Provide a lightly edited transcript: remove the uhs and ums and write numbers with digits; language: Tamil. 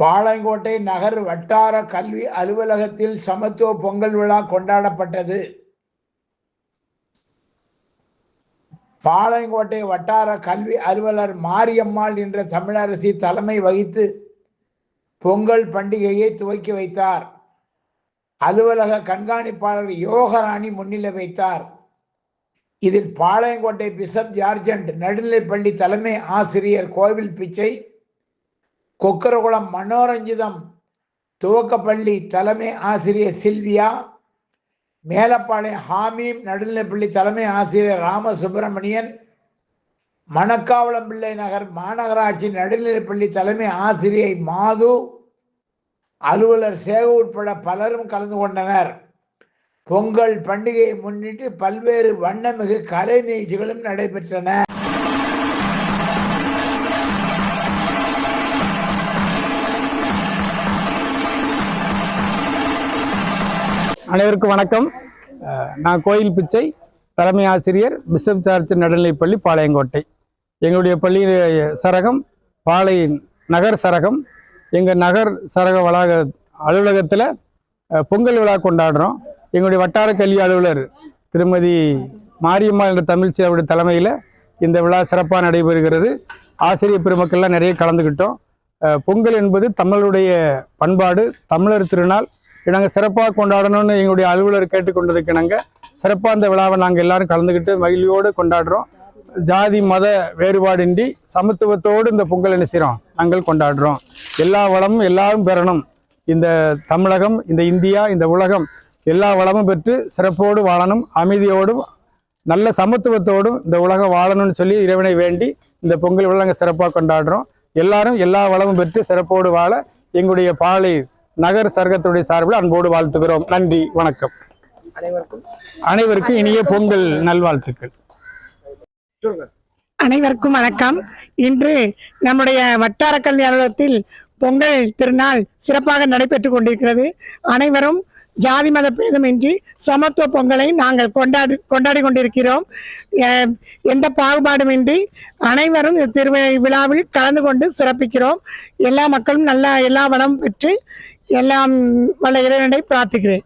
பாளையங்கோட்டை நகர் வட்டார கல்வி அலுவலகத்தில் சமத்துவ பொங்கல் விழா கொண்டாடப்பட்டது. பாளையங்கோட்டை வட்டார கல்வி அலுவலர் மாரியம்மாள் என்ற தமிழரசி தலைமை வகித்து பொங்கல் பண்டிகையை துவக்கி வைத்தார். அலுவலக கண்காணிப்பாளர் யோகராணி முன்னிலை வைத்தார். இதில் பாளையங்கோட்டை பிஷப் ஜார்ஜண்ட் நடுநிலைப்பள்ளி தலைமை ஆசிரியர் கோவில் பிச்சை, கொக்கரகுளம் மனோரஞ்சிதம் துவக்கப்பள்ளி தலைமை ஆசிரியர் சில்வியா, மேலப்பாளையம் ஹாமீம் நடுநிலைப்பள்ளி தலைமை ஆசிரியர் ராமசுப்பிரமணியன், மணக்காவளம்பிள்ளை நகர் மாநகராட்சி நடுநிலைப்பள்ளி தலைமை ஆசிரியை மாது, அலுவலர் சேகு உட்பட பலரும் கலந்து கொண்டனர். பொங்கல் பண்டிகையை முன்னிட்டு பல்வேறு வண்ணமிகு கலை நிகழ்ச்சிகளும் நடைபெற்றன. அனைவருக்கும் வணக்கம். நான் கோயில் பிச்சை, தலைமை ஆசிரியர், பிஷப் ஜார்ஜ் நடுநிலைப்பள்ளி, பாளையங்கோட்டை. எங்களுடைய பள்ளி சரகம் பாளை நகர் சரகம். எங்கள் நகர் சரக வளாக அலுவலகத்தில் பொங்கல் விழா கொண்டாடுறோம். எங்களுடைய வட்டார கல்வி அலுவலர் திருமதி மாரியம்மாள் என்ற தமிழ்ச்சி அவருடைய தலைமையில் இந்த விழா சிறப்பாக நடைபெறுகிறது. ஆசிரியர் பெருமக்கள்லாம் நிறைய கலந்துக்கிட்டோம். பொங்கல் என்பது தமிழுடைய பண்பாடு, தமிழர் திருநாள். நாங்கள் சிறப்பாக கொண்டாடணும்னு எங்களுடைய அலுவலர் கேட்டுக்கொண்டதுக்கு நாங்கள் சிறப்பாக அந்த விழாவை நாங்கள் எல்லாரும் கலந்துக்கிட்டு மகிழ்ச்சியோடு கொண்டாடுறோம். ஜாதி மத வேறுபாடின்றி சமத்துவத்தோடு இந்த பொங்கல் என்ன செய்கிறோம், நாங்கள் கொண்டாடுறோம். எல்லா வளமும் எல்லாரும் பெறணும். இந்த தமிழகம், இந்த இந்தியா, இந்த உலகம் எல்லா வளமும் பெற்று சிறப்போடு வாழணும், அமைதியோடும் நல்ல சமத்துவத்தோடும் இந்த உலகம் வாழணும்னு சொல்லி இறைவனை வேண்டி இந்த பொங்கல் விழா நாங்கள் சிறப்பாக கொண்டாடுறோம். எல்லாரும் எல்லா வளமும் பெற்று சிறப்போடு வாழ எங்களுடைய பாளை நகர் சரகத்துடைய சார்பில் அன்போடு வாழ்த்துகிறோம். நன்றி, வணக்கம். அனைவருக்கும் இனிய பொங்கல் நல்வாழ்த்துக்கள். அனைவருக்கும் வணக்கம். இன்று நம்முடைய வட்டார கல்வி அலுவலகத்தில் பொங்கல் திருநாள் சிறப்பாக நடைபெற்றுக் கொண்டிருக்கிறது. அனைவரும் ஜாதி மத பேதமின்றி சமத்துவ பொங்கலை நாங்கள் கொண்டாடி கொண்டிருக்கிறோம். எந்த பாகுபாடுமின்றி அனைவரும் விழாவில் கலந்து கொண்டு சிறப்பிக்கிறோம். எல்லா மக்களும் எல்லா வளமும் பெற்று எல்லாம் வல்ல இறைவனை பிரார்த்திக்கிறேன்.